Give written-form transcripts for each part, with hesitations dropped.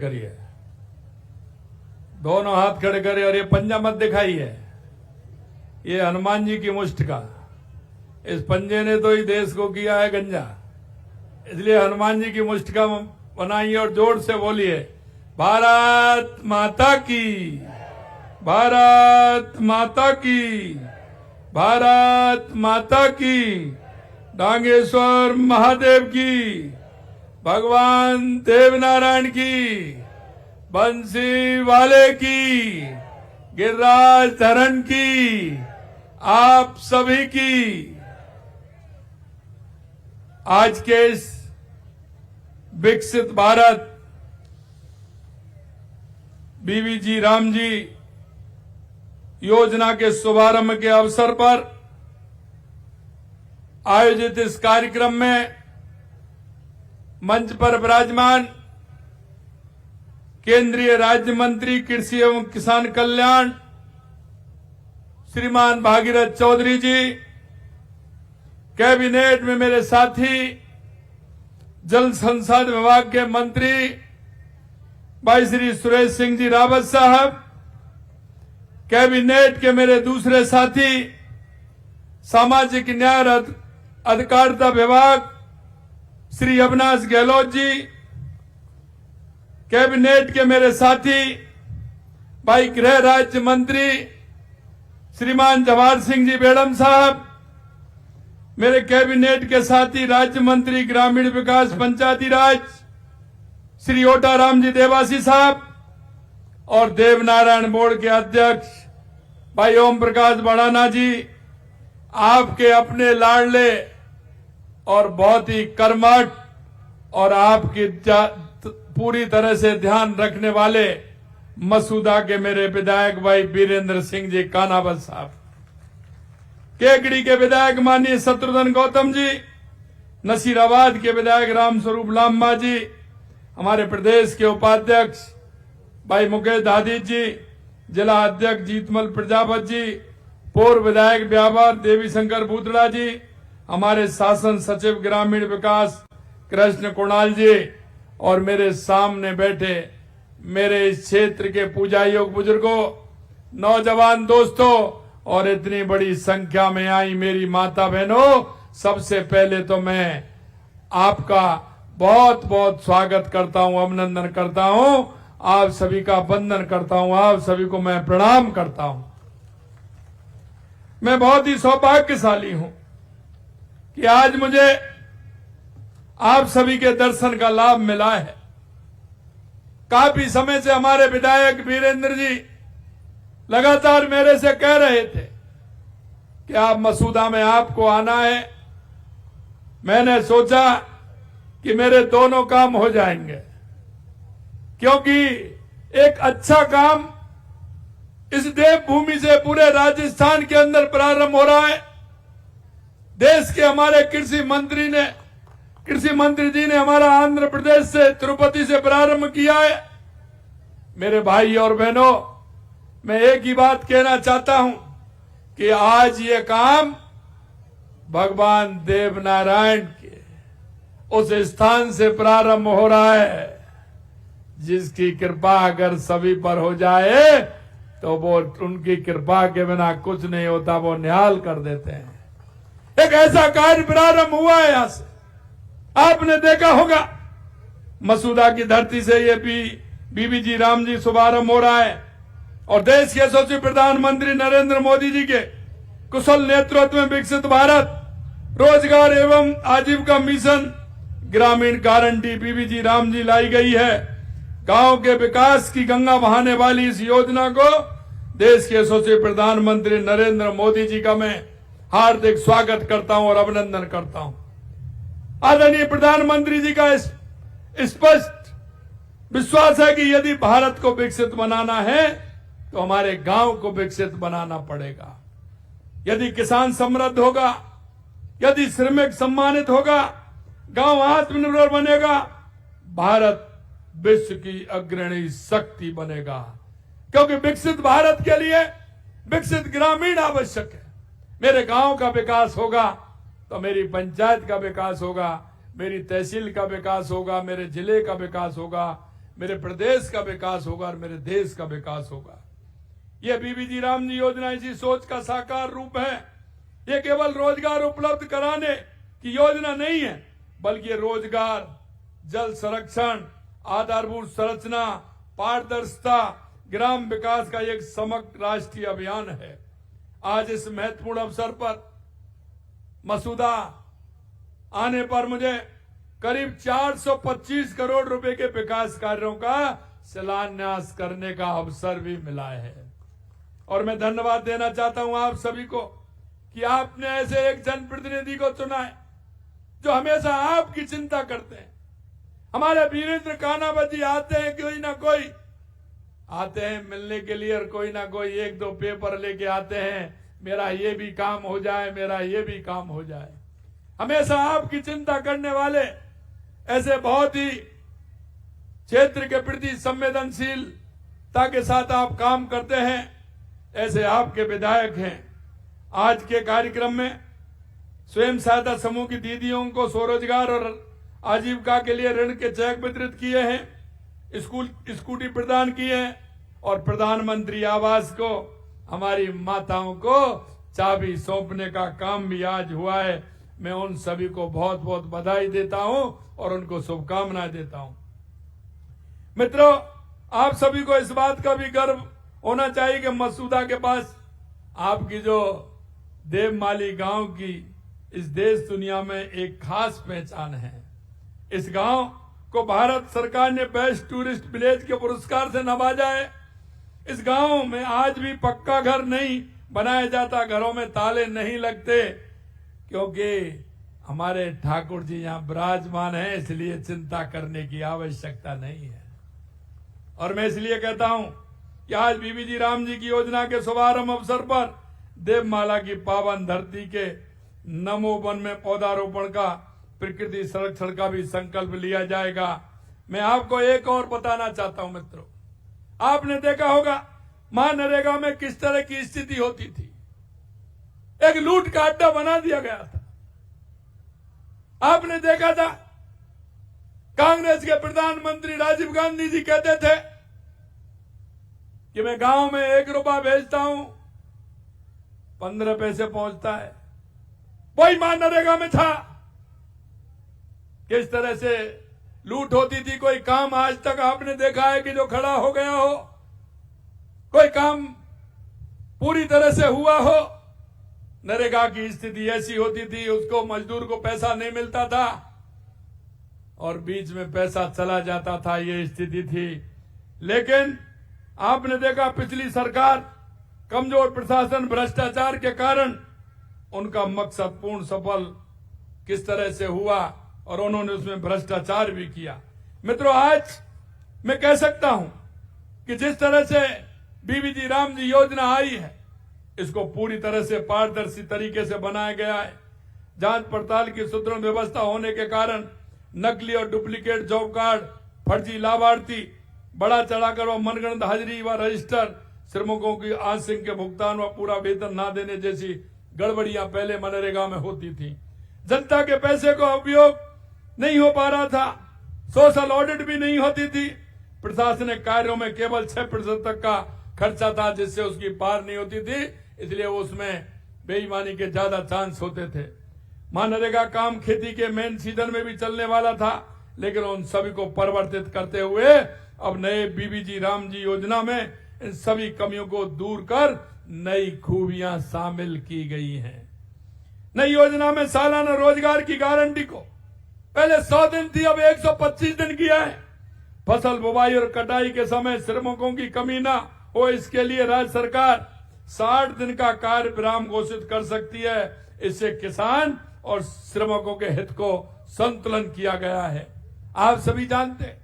करिए, दोनों हाथ खड़े करिए और ये पंजा मत दिखाइए। ये हनुमान जी की मुष्ट का, इस पंजे ने तो ही देश को किया है गंजा, इसलिए हनुमान जी की मुष्ट का बनाइए और जोर से बोलिए, भारत माता की, भारत माता की, भारत माता की, डांगेश्वर महादेव की, भगवान देवनारायण की, बंसी वाले की, गिरिराज धरण की, आप सभी की। आज के इस विकसित भारत बीवीजी राम जी योजना के शुभारंभ के अवसर पर आयोजित इस कार्यक्रम में मंच पर विराजमान केंद्रीय राज्य मंत्री कृषि एवं किसान कल्याण श्रीमान भागीरथ चौधरी जी, कैबिनेट में मेरे साथी जल संसाधन विभाग के मंत्री भाई श्री सुरेश सिंह जी रावत साहब, कैबिनेट के मेरे दूसरे साथी सामाजिक न्याय और अधिकारिता विभाग श्री अविनाश गहलोत जी, कैबिनेट के मेरे साथी भाई गृह राज्य मंत्री श्रीमान जवाहर सिंह जी बेड़म साहब, मेरे कैबिनेट के साथी राज्य मंत्री ग्रामीण विकास पंचायती राज श्री ओटा राम जी देवासी साहब और देवनारायण बोर्ड के अध्यक्ष भाई ओम प्रकाश बड़ाना जी, आपके अपने लाडले और बहुत ही कर्मठ और आपकी पूरी तरह से ध्यान रखने वाले मसूदा के मेरे विधायक भाई वीरेंद्र सिंह जी कानावत साहब, केकड़ी के विधायक माननीय शत्रुघ्न गौतम जी, नसीराबाद के विधायक रामस्वरूप लांबा जी, हमारे प्रदेश के उपाध्यक्ष भाई मुकेश दादिज जी, जिला अध्यक्ष जीतमल प्रजापत जी, पूर्व विधायक व्यापार देवी शंकर बूतड़ा जी, हमारे शासन सचिव ग्रामीण विकास कृष्ण कुणाल जी और मेरे सामने बैठे मेरे इस क्षेत्र के पूजा योग बुजुर्गों, नौजवान दोस्तों और इतनी बड़ी संख्या में आई मेरी माता बहनों, सबसे पहले तो मैं आपका बहुत बहुत स्वागत करता हूं, अभिनंदन करता हूं, आप सभी का वंदन करता हूं, आप सभी को मैं प्रणाम करता हूं। मैं बहुत ही सौभाग्यशाली हूं कि आज मुझे आप सभी के दर्शन का लाभ मिला है। काफी समय से हमारे विधायक वीरेंद्र जी लगातार मेरे से कह रहे थे कि आप मसूदा में आपको आना है। मैंने सोचा कि मेरे दोनों काम हो जाएंगे, क्योंकि एक अच्छा काम इस देवभूमि से पूरे राजस्थान के अंदर प्रारंभ हो रहा है। देश के हमारे कृषि मंत्री जी ने हमारा आंध्र प्रदेश से तिरुपति से प्रारंभ किया है। मेरे भाई और बहनों, मैं एक ही बात कहना चाहता हूं कि आज ये काम भगवान देवनारायण के उस स्थान से प्रारंभ हो रहा है जिसकी कृपा अगर सभी पर हो जाए तो वो उनकी कृपा के बिना कुछ नहीं होता, वो निहाल कर देते हैं। एक ऐसा कार्य प्रारंभ हुआ है यहां से, आपने देखा होगा मसूदा की धरती से ये बीवीजी राम जी शुभारंभ हो रहा है और देश के यशस्वी प्रधानमंत्री नरेंद्र मोदी जी के कुशल नेतृत्व में विकसित भारत रोजगार एवं आजीविका मिशन ग्रामीण गारंटी बीवीजी राम जी लाई गई है। गांव के विकास की गंगा बहाने वाली इस योजना को देश के यशस्वी प्रधानमंत्री नरेंद्र मोदी जी का मैं हार्दिक स्वागत करता हूं और अभिनंदन करता हूं। आदरणीय प्रधानमंत्री जी का स्पष्ट विश्वास है कि यदि भारत को विकसित बनाना है तो हमारे गांव को विकसित बनाना पड़ेगा। यदि किसान समृद्ध होगा, यदि श्रमिक सम्मानित होगा, गांव आत्मनिर्भर बनेगा, भारत विश्व की अग्रणी शक्ति बनेगा। क्योंकि विकसित भारत के लिए विकसित ग्रामीण आवश्यक है। मेरे गांव का विकास होगा तो मेरी पंचायत का विकास होगा, मेरी तहसील का विकास होगा, मेरे जिले का विकास होगा, मेरे प्रदेश का विकास होगा और मेरे देश का विकास होगा। यह बीबीजी राम जी योजना इसी सोच का साकार रूप है। ये केवल रोजगार उपलब्ध कराने की योजना नहीं है, बल्कि ये रोजगार, जल संरक्षण, आधारभूत संरचना, पारदर्शिता, ग्राम विकास का एक समग्र राष्ट्रीय अभियान है। आज इस महत्वपूर्ण अवसर पर मसूदा आने पर मुझे करीब 425 करोड़ रुपए के विकास कार्यों का शिलान्यास करने का अवसर भी मिला है। और मैं धन्यवाद देना चाहता हूं आप सभी को कि आपने ऐसे एक जनप्रतिनिधि को चुना है जो हमेशा आपकी चिंता करते हैं। हमारे वीरेंद्र कानावत जी आते हैं, कोई ना कोई आते हैं मिलने के लिए, और कोई ना कोई एक दो पेपर लेके आते हैं, मेरा ये भी काम हो जाए, मेरा ये भी काम हो जाए। हमेशा आपकी चिंता करने वाले, ऐसे बहुत ही क्षेत्र के प्रति संवेदनशीलता के साथ आप काम करते हैं, ऐसे आपके विधायक हैं। आज के कार्यक्रम में स्वयं सहायता समूह की दीदियों को स्वरोजगार और आजीविका के लिए ऋण के चेक वितरित किए हैं, स्कूटी प्रदान किए हैं, और प्रधानमंत्री आवास को हमारी माताओं को चाबी सौंपने का काम भी आज हुआ है। मैं उन सभी को बहुत बहुत बधाई देता हूं और उनको शुभकामनाएं देता हूं। मित्रों, आप सभी को इस बात का भी गर्व होना चाहिए कि मसूदा के पास आपकी जो देवमाली गांव की इस देश दुनिया में एक खास पहचान है। इस गांव को भारत सरकार ने बेस्ट टूरिस्ट विलेज के पुरस्कार से नवाजा है। इस गांव में आज भी पक्का घर नहीं बनाया जाता, घरों में ताले नहीं लगते, क्योंकि हमारे ठाकुर जी यहाँ विराजमान हैं, इसलिए चिंता करने की आवश्यकता नहीं है। और मैं इसलिए कहता हूं कि आज बीबीजी राम जी की योजना के शुभारंभ अवसर पर देवमाला की पावन धरती के नमो वन में पौधारोपण का, प्रकृति संरक्षण का भी संकल्प लिया जाएगा। मैं आपको एक और बताना चाहता हूं मित्रों, आपने देखा होगा मनरेगा में किस तरह की स्थिति होती थी। एक लूट का अड्डा बना दिया गया था। आपने देखा था कांग्रेस के प्रधानमंत्री राजीव गांधी जी कहते थे कि मैं गांव में 1 रुपया भेजता हूं, 15 पैसे पहुंचता है। वही मनरेगा में था। किस तरह से लूट होती थी। कोई काम आज तक आपने देखा है कि जो खड़ा हो गया हो, कोई काम पूरी तरह से हुआ हो। नरेगा की स्थिति ऐसी होती थी, उसको मजदूर को पैसा नहीं मिलता था और बीच में पैसा चला जाता था, ये स्थिति थी। लेकिन आपने देखा पिछली सरकार, कमजोर प्रशासन, भ्रष्टाचार के कारण उनका मकसद पूर्ण सफल किस तरह से हुआ और उन्होंने उसमें भ्रष्टाचार भी किया। मित्रों, आज मैं कह सकता हूं कि जिस तरह से बीबीजी राम जी योजना आई है, इसको पूरी तरह से पारदर्शी तरीके से बनाया गया है। जांच पड़ताल की सुदृढ़ व्यवस्था होने के कारण नकली और डुप्लीकेट जॉब कार्ड, फर्जी लाभार्थी, बड़ा चढ़ाकर व मनगढ़ंत हाजिरी व रजिस्टर, श्रमिकों की आंशिक के भुगतान व पूरा वेतन न देने जैसी गड़बड़ियां पहले मनरेगा में होती थी। जनता के पैसे का उपयोग नहीं हो पा रहा था, सोशल ऑडिट भी नहीं होती थी, प्रशासनिक कार्यों में केवल 6% तक का खर्चा था, जिससे उसकी पार नहीं होती थी, इसलिए उसमें बेईमानी के ज्यादा चांस होते थे। मनरेगा काम खेती के मेन सीजन में भी चलने वाला था, लेकिन उन सभी को परिवर्तित करते हुए अब नए बीबीजी राम जी योजना में इन सभी कमियों को दूर कर नई खूबियां शामिल की गई हैं। नई योजना में सालाना रोजगार की गारंटी को पहले 100 दिन थी, अब 125 दिन किया है। फसल बुवाई और कटाई के समय श्रमिकों की कमी न हो, इसके लिए राज्य सरकार 60 दिन का कार्य विराम घोषित कर सकती है। इससे किसान और श्रमिकों के हित को संतुलन किया गया है। आप सभी जानते हैं,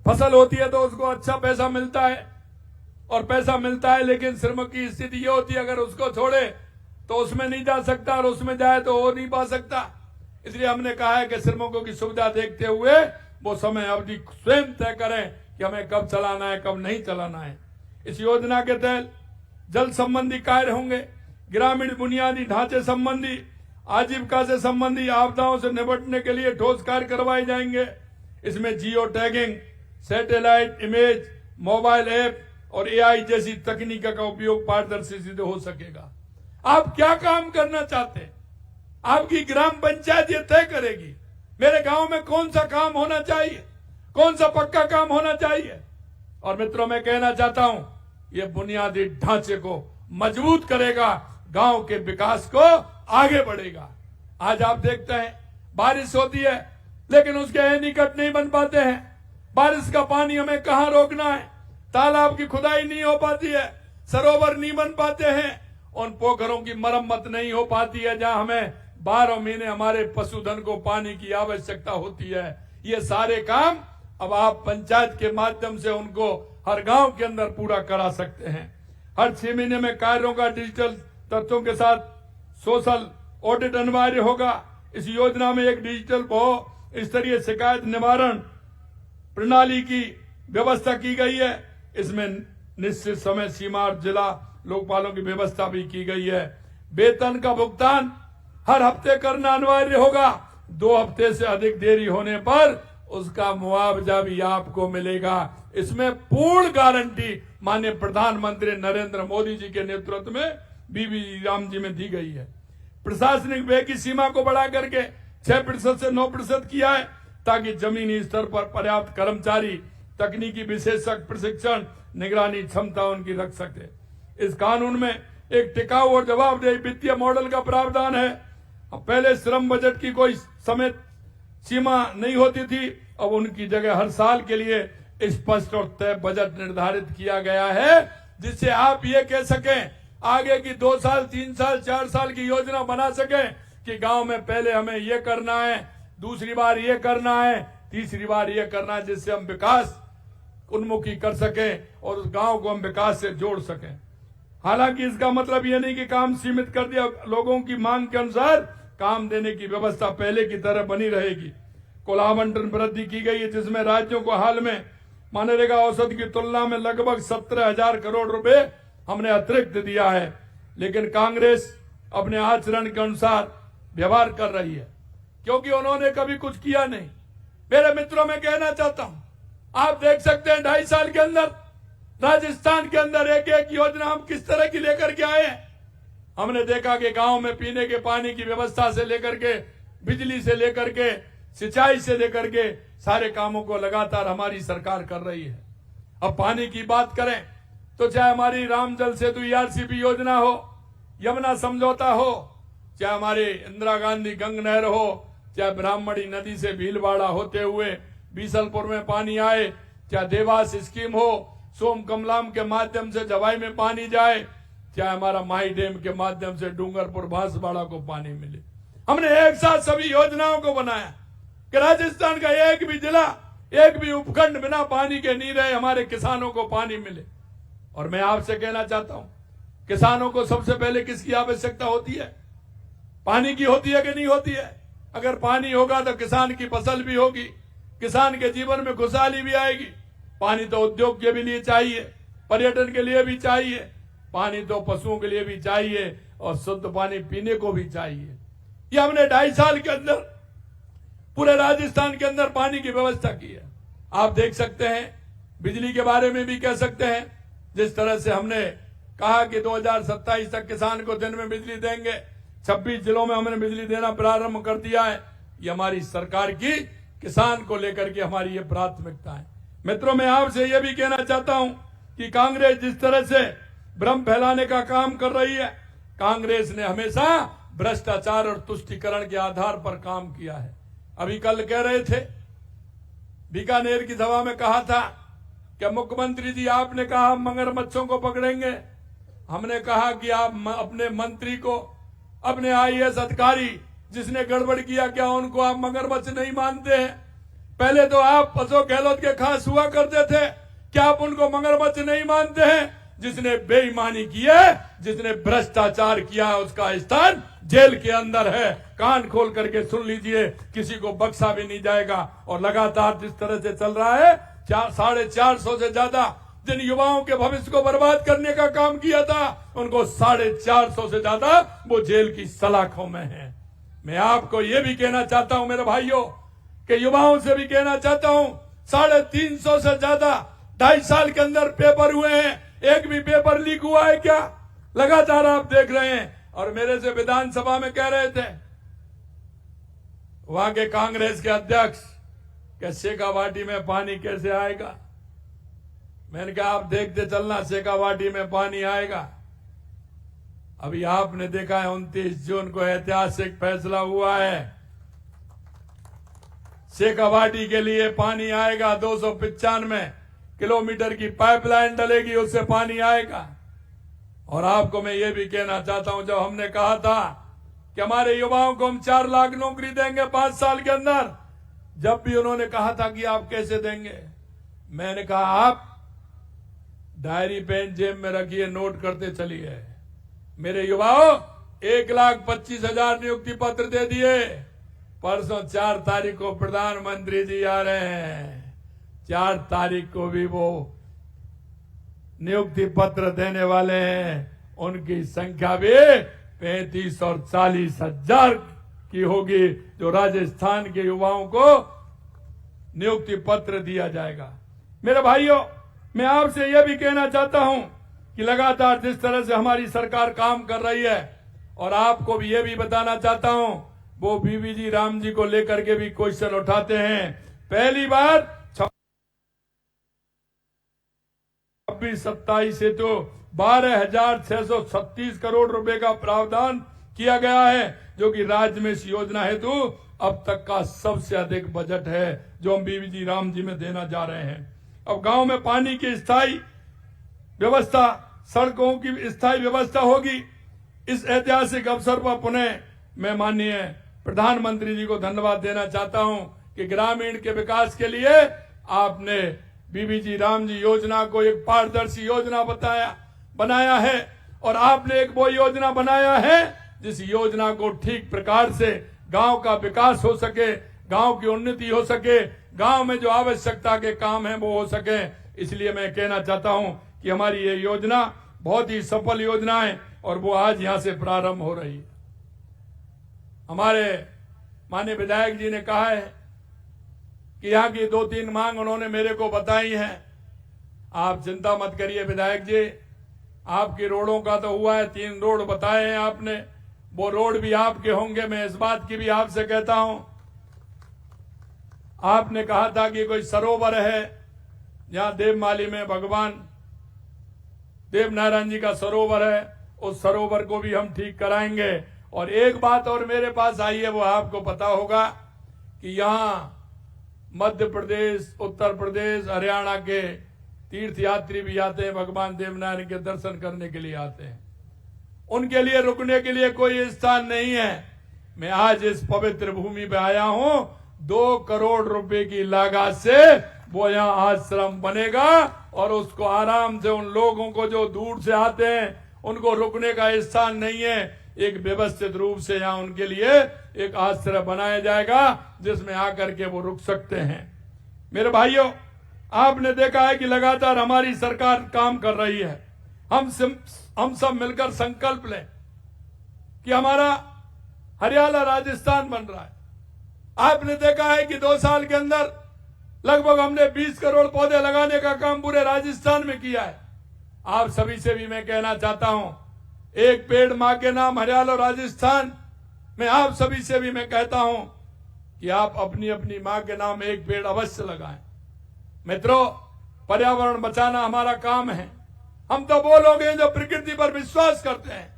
फसल होती है तो उसको अच्छा पैसा मिलता है और पैसा मिलता है, लेकिन श्रमिक की स्थिति ये होती है, अगर उसको छोड़े तो उसमें नहीं जा सकता और उसमें जाए तो हो नहीं पा सकता। इसलिए हमने कहा है कि श्रमिकों की सुविधा देखते हुए वो समय अवधि स्वयं तय करें कि हमें कब चलाना है, कब नहीं चलाना है। इस योजना के तहत जल संबंधी कार्य होंगे, ग्रामीण बुनियादी ढांचे संबंधी, आजीविका से संबंधी आपदाओं से निपटने के लिए ठोस कार्य करवाए जाएंगे। इसमें geo tagging, satellite image, mobile app और एआई जैसी तकनीक का उपयोग पारदर्शी सिद्ध हो सकेगा। आप क्या काम करना चाहते हैं, आपकी ग्राम पंचायत ये तय करेगी। मेरे गांव में कौन सा काम होना चाहिए, कौन सा पक्का काम होना चाहिए। और मित्रों, मैं कहना चाहता हूं, ये बुनियादी ढांचे को मजबूत करेगा, गांव के विकास को आगे बढ़ेगा। आज आप देखते हैं बारिश होती है लेकिन उसके एनीकट नहीं बन पाते हैं। बारिश का पानी हमें कहां रोकना है, तालाब की खुदाई नहीं हो पाती है, सरोवर नहीं बन पाते हैं, उन पोखरों की मरम्मत नहीं हो पाती है जहां हमें 12 महीने हमारे पशुधन को पानी की आवश्यकता होती है। ये सारे काम अब आप पंचायत के माध्यम से उनको हर गांव के अंदर पूरा करा सकते हैं। हर 6 महीने में कार्यों का डिजिटल तथ्यों के साथ सोशल ऑडिट अनिवार्य होगा। इस योजना में एक डिजिटल बहु स्तरीय शिकायत निवारण प्रणाली की व्यवस्था की गई है। इसमें निश्चित समय सीमा और जिला लोकपालों की व्यवस्था भी की गई है। वेतन का भुगतान हर हफ्ते करना अनिवार्य होगा। 2 हफ्ते से अधिक देरी होने पर उसका मुआवजा भी आपको मिलेगा। इसमें पूर्ण गारंटी माननीय प्रधानमंत्री नरेंद्र मोदी जी के नेतृत्व में बीबी राम जी में दी गई है। प्रशासनिक व्यय की सीमा को बढ़ा करके 6% से 9% किया है, ताकि जमीनी स्तर पर पर्याप्त कर्मचारी तकनीकी विशेषज्ञ प्रशिक्षण निगरानी क्षमता उनकी रख सके। इस कानून में एक टिकाऊ और जवाबदेही वित्तीय मॉडल का प्रावधान है। अब पहले श्रम बजट की कोई समय सीमा नहीं होती थी, अब उनकी जगह हर साल के लिए स्पष्ट और तय बजट निर्धारित किया गया है, जिससे आप ये कह सकें, आगे की 2 साल 3 साल 4 साल की योजना बना सकें कि गांव में पहले हमें ये करना है, दूसरी बार ये करना है, तीसरी बार ये करना है, जिससे हम विकास उन्मुखी कर सकें और उस गांव को हम विकास से जोड़ सकें। हालांकि इसका मतलब यह नहीं कि काम सीमित कर दिया, लोगों की मांग के अनुसार काम देने की व्यवस्था पहले की तरह बनी रहेगी। कुल आवंटन वृद्धि की गई है, जिसमें राज्यों को हाल में मनरेगा औसत की तुलना में लगभग 17,000 करोड़ रुपए हमने अतिरिक्त दिया है। लेकिन कांग्रेस अपने आचरण के अनुसार व्यवहार कर रही है, क्योंकि उन्होंने कभी कुछ किया नहीं। मेरे मित्रों, मैं कहना चाहता हूं, आप देख सकते हैं 2.5 साल के अंदर राजस्थान के अंदर एक एक योजना हम किस तरह की लेकर के आए हैं। हमने देखा कि गांव में पीने के पानी की व्यवस्था से लेकर के, बिजली से लेकर के, सिंचाई से लेकर के सारे कामों को लगातार हमारी सरकार कर रही है। अब पानी की बात करें तो चाहे हमारी राम जल सेतु ERCP योजना हो, यमुना समझौता हो, चाहे हमारी इंदिरा गांधी गंग नहर हो, चाहे ब्राह्मणी नदी से भीलवाड़ा होते हुए बीसलपुर में पानी आए, चाहे देवास स्कीम हो, सोम कमलाम के माध्यम से जवाई में पानी जाए, चाहे हमारा माही डैम के माध्यम से डूंगरपुर बांसवाड़ा को पानी मिले। हमने एक साथ सभी योजनाओं को बनाया कि राजस्थान का एक भी जिला, एक भी उपखंड बिना पानी के नहीं रहे, हमारे किसानों को पानी मिले। और मैं आपसे कहना चाहता हूं, किसानों को सबसे पहले किसकी आवश्यकता होती है? पानी की होती है कि नहीं होती है? अगर पानी होगा तो किसान की फसल भी होगी, किसान के जीवन में खुशहाली भी आएगी। पानी तो उद्योग के भी लिए चाहिए, पर्यटन के लिए भी चाहिए, पानी तो पशुओं के लिए भी चाहिए और शुद्ध पानी पीने को भी चाहिए। ये हमने 2.5 साल के अंदर पूरे राजस्थान के अंदर पानी की व्यवस्था की है। आप देख सकते हैं, बिजली के बारे में भी कह सकते हैं, जिस तरह से हमने कहा कि 2027 तक किसान को दिन में बिजली देंगे, 26 जिलों में हमने बिजली देना प्रारंभ कर दिया है। ये हमारी सरकार की किसान को लेकर के हमारी ये प्राथमिकता है। मित्रों, मैं आपसे ये भी कहना चाहता हूं कि कांग्रेस जिस तरह से भ्रम फैलाने का काम कर रही है, कांग्रेस ने हमेशा भ्रष्टाचार और तुष्टीकरण के आधार पर काम किया है। अभी कल कह रहे थे, बीकानेर की सभा में कहा था कि मुख्यमंत्री जी आपने कहा हम मगरमच्छों को पकड़ेंगे। हमने कहा कि आप अपने मंत्री को, अपने IAS अधिकारी जिसने गड़बड़ किया, क्या उनको आप मगरमच्छ नहीं मानते हैं? पहले तो आप अशोक गहलोत के खास हुआ करते थे, क्या आप उनको मगरमच्छ नहीं मानते हैं? जिसने बेईमानी की है, जिसने भ्रष्टाचार किया है, उसका स्थान जेल के अंदर है। कान खोल करके सुन लीजिए, किसी को बख्शा भी नहीं जाएगा। और लगातार जिस तरह से चल रहा है, 450 से ज्यादा जिन युवाओं के भविष्य को बर्बाद करने का काम किया था, उनको 450 से ज्यादा वो जेल की सलाखों में है। मैं आपको ये भी कहना चाहता हूं मेरे भाइयों, कि युवाओं से भी कहना चाहता हूं, 350 से ज्यादा 2.5 साल के अंदर पेपर हुए हैं, एक भी पेपर लीक हुआ है क्या? लगातार आप देख रहे हैं। और मेरे से विधानसभा में कह रहे थे वहां के कांग्रेस के अध्यक्ष कि शेखावाटी में पानी कैसे आएगा। मैंने कहा आप देखते चलना, शेखावाटी में पानी आएगा। अभी आपने देखा है 29 जून को ऐतिहासिक फैसला हुआ है, शेखावाटी के लिए पानी आएगा। 295 किलोमीटर की पाइपलाइन डलेगी, उससे पानी आएगा। और आपको मैं ये भी कहना चाहता हूं, जब हमने कहा था कि हमारे युवाओं को हम 4 लाख नौकरी देंगे 5 साल के अंदर, जब भी उन्होंने कहा था कि आप कैसे देंगे, मैंने कहा आप डायरी पेन जेब में रखिए, नोट करते चलिए। मेरे युवाओं 1,25,000 नियुक्ति पत्र दे दिए। परसों 4 तारीख को प्रधानमंत्री जी आ रहे हैं, 4 तारीख को भी वो नियुक्ति पत्र देने वाले हैं। उनकी संख्या भी 35 और 40 हजार की होगी, जो राजस्थान के युवाओं को नियुक्ति पत्र दिया जाएगा। मेरे भाइयों, मैं आपसे यह भी कहना चाहता हूं कि लगातार जिस तरह से हमारी सरकार काम कर रही है, और आपको भी यह भी बताना चाहता हूं, वो बीबीजी राम जी को लेकर के भी क्वेश्चन उठाते हैं। पहली बार 26-27 से तो 12,636 करोड़ रुपए का प्रावधान किया गया है, जो कि राज्य में इस योजना हेतु अब तक का सबसे अधिक बजट है, जो हम बीबीजी राम जी में देना जा रहे हैं। अब गांव में पानी की स्थायी व्यवस्था, सड़कों की स्थायी व्यवस्था होगी। इस ऐतिहासिक अवसर पर पुनः मैं माननीय प्रधानमंत्री जी को धन्यवाद देना चाहता हूं कि ग्रामीण के विकास के लिए आपने बीबीजी राम जी योजना को एक पारदर्शी योजना बनाया है, और आपने एक वो योजना बनाया है जिस योजना को ठीक प्रकार से गांव का विकास हो सके, गांव की उन्नति हो सके, गांव में जो आवश्यकता के काम है वो हो सके। इसलिए मैं कहना चाहता हूं कि हमारी ये योजना बहुत ही सफल योजना है, और वो आज यहां से प्रारंभ हो रही है। हमारे माननीय विधायक जी ने कहा है कि यहाँ की 2-3 मांग उन्होंने मेरे को बताई हैं। आप चिंता मत करिए विधायक जी, आपकी रोडों का तो हुआ है, 3 रोड बताए हैं आपने, वो रोड भी आपके होंगे। मैं इस बात की भी आपसे कहता हूं, आपने कहा था कि कोई सरोवर है जहां देवमाली में भगवान देवनारायण जी का सरोवर है, उस सरोवर को भी हम ठीक कराएंगे। और एक बात और मेरे पास आई है, वो आपको पता होगा कि यहां मध्य प्रदेश, उत्तर प्रदेश, हरियाणा के तीर्थ यात्री भी आते हैं, भगवान देवनारायण के दर्शन करने के लिए आते हैं। उनके लिए रुकने के लिए कोई स्थान नहीं है। मैं आज इस पवित्र भूमि पे आया हूं, 2 करोड़ रुपए की लागत से वो यहाँ आश्रम बनेगा, और उसको आराम से उन लोगों को जो दूर से आते हैं उनको रुकने का स्थान नहीं है, एक व्यवस्थित रूप से यहाँ उनके लिए एक आश्रय बनाया जाएगा जिसमें आकर के वो रुक सकते हैं। मेरे भाइयों, आपने देखा है कि लगातार हमारी सरकार काम कर रही है। हम सब मिलकर संकल्प लें कि हमारा हरियाणा राजस्थान बन रहा है। आपने देखा है कि 2 साल के अंदर लगभग हमने 20 करोड़ पौधे लगाने का काम पूरे राजस्थान में किया है। आप सभी से भी मैं कहना चाहता हूं, एक पेड़ मां के नाम हरियाणा और राजस्थान में आप सभी से भी मैं कहता हूं कि आप अपनी अपनी मां के नाम एक पेड़ अवश्य लगाएं। मित्रों, पर्यावरण बचाना हमारा काम है। हम तो वो लोग हैं जो प्रकृति पर विश्वास करते हैं,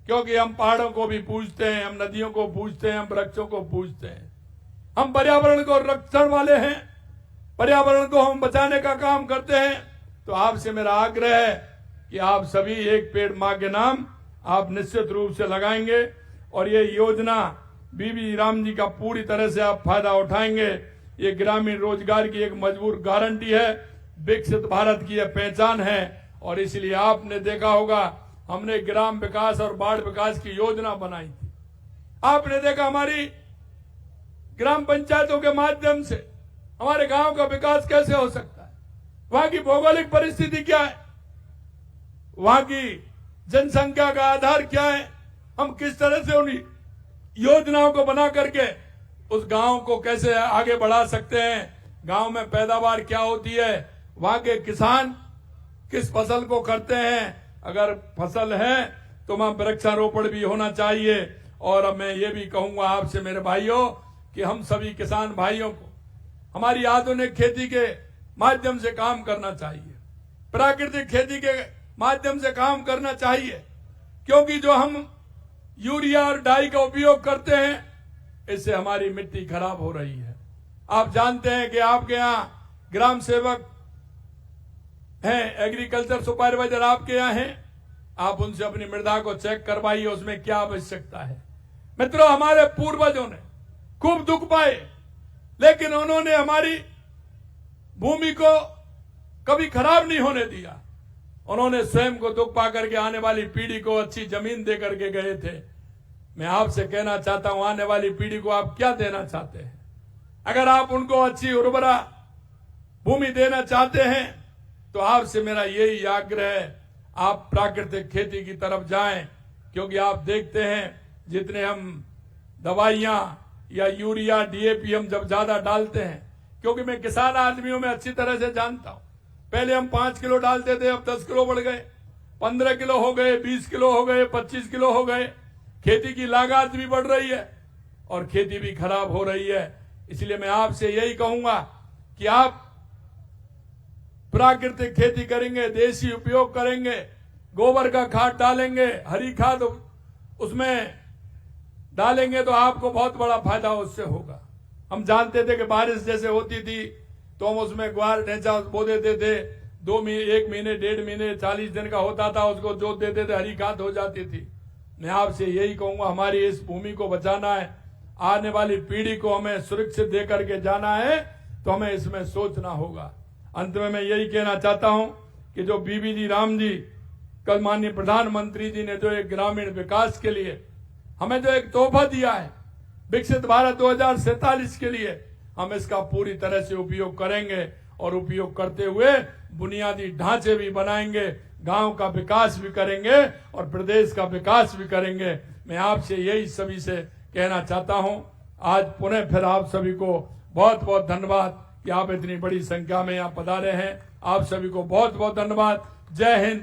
क्योंकि हम पहाड़ों को भी पूजते हैं, हम नदियों को पूजते हैं, हम वृक्षों को पूजते हैं। हम पर्यावरण को रक्षण वाले हैं, पर्यावरण को हम बचाने का काम करते हैं। तो आपसे मेरा आग्रह है कि आप सभी एक पेड़ मां के नाम आप निश्चित रूप से लगाएंगे, और ये योजना बीबी राम जी का पूरी तरह से आप फायदा उठाएंगे। ये ग्रामीण रोजगार की एक मजबूत गारंटी है, विकसित भारत की यह पहचान है। और इसलिए आपने देखा होगा हमने ग्राम विकास और बाढ़ विकास की योजना बनाई थी। आपने देखा हमारी ग्राम पंचायतों के माध्यम से हमारे गांव का विकास कैसे हो सकता है। वहां की भौगोलिक परिस्थिति क्या है, वहां की जनसंख्या का आधार क्या है, हम किस तरह से उन योजनाओं को बना करके उस गांव को कैसे आगे बढ़ा सकते हैं। गांव में पैदावार क्या होती है, वहां के किसान किस फसल को करते हैं। अगर फसल है तो वहां वृक्षारोपण भी होना चाहिए। और अब मैं ये भी कहूंगा आपसे मेरे भाइयों कि हम सभी किसान भाइयों को हमारी आधुनिक खेती के माध्यम से काम करना चाहिए, प्राकृतिक खेती के माध्यम से काम करना चाहिए, क्योंकि जो हम यूरिया और डाई का उपयोग करते हैं इससे हमारी मिट्टी खराब हो रही है। आप जानते हैं कि आपके यहां ग्राम सेवक हैं, एग्रीकल्चर सुपरवाइजर आपके यहां हैं, आप उनसे अपनी मृदा को चेक करवाइए उसमें क्या आवश्यकता है। मित्रों, हमारे पूर्वजों ने खूब दुख पाए, लेकिन उन्होंने हमारी भूमि को कभी खराब नहीं होने दिया। उन्होंने स्वयं को दुख पा करके आने वाली पीढ़ी को अच्छी जमीन दे करके गए थे। मैं आपसे कहना चाहता हूं, आने वाली पीढ़ी को आप क्या देना चाहते हैं? अगर आप उनको अच्छी उर्वरा भूमि देना चाहते हैं तो आपसे मेरा यही आग्रह है, आप प्राकृतिक खेती की तरफ जाएं, क्योंकि आप देखते हैं जितने हम दवाइयां या यूरिया डीएपी हम जब ज्यादा डालते हैं, क्योंकि मैं किसान आदमियों में अच्छी तरह से जानता हूं, पहले हम 5 किलो डालते थे, अब 10 किलो बढ़ गए, 15 किलो हो गए, 20 किलो हो गए, 25 किलो हो गए। खेती की लागत भी बढ़ रही है और खेती भी खराब हो रही है। इसलिए मैं आपसे यही कहूंगा कि आप प्राकृतिक खेती करेंगे, देसी उपयोग करेंगे, गोबर का खाद डालेंगे, हरी खाद उसमें डालेंगे तो आपको बहुत बड़ा फायदा उससे होगा। हम जानते थे कि बारिश जैसे होती थी तो हम उसमें ग्वार ढेंचा बो देते थे, 1 महीने 1.5 महीने 40 दिन का होता था, उसको जोत देते थे, हरी खाद हो जाती थी। मैं आपसे यही कहूंगा, हमारी इस भूमि को बचाना है, आने वाली पीढ़ी को हमें सुरक्षित दे करके जाना है, तो हमें इसमें सोचना होगा। अंत में मैं यही कहना चाहता हूं कि जो बीबी राम जी कल माननीय प्रधानमंत्री जी ने जो एक ग्रामीण विकास के लिए हमें जो एक तोहफा दिया है विकसित भारत 2047 के लिए, हम इसका पूरी तरह से उपयोग करेंगे और उपयोग करते हुए बुनियादी ढांचे भी बनाएंगे, गांव का विकास भी करेंगे और प्रदेश का विकास भी करेंगे। मैं आपसे यही सभी से कहना चाहता हूं। आज पुनः फिर आप सभी को बहुत बहुत धन्यवाद कि आप इतनी बड़ी संख्या में यहाँ पधारे हैं। आप सभी को बहुत बहुत धन्यवाद। जय हिंद।